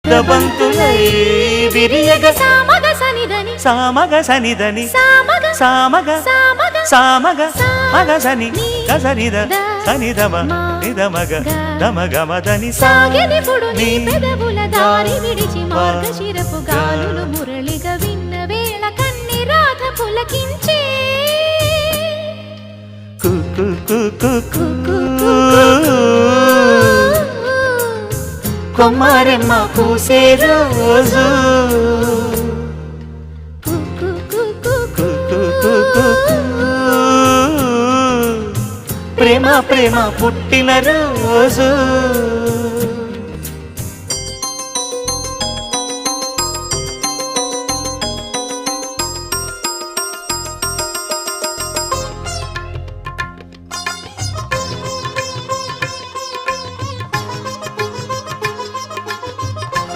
ముద్దబంతులై విరియగ సామగ సనిదని సామగ సనిదని సామగ సామగ సామగ సామగ మగ సని గసనిద సనిదమ నిదమగ దమగమదని సాగెనిపుడు నీ పెదవుల దారి విడిచి మార్గశిరపు గాలులు మురళిగా విన్న వేళ కన్ని రాధ పులకించే కొమ్మారెమ్మ పూసే రోజు ప్రేమ ప్రేమ పుట్టిన రోజు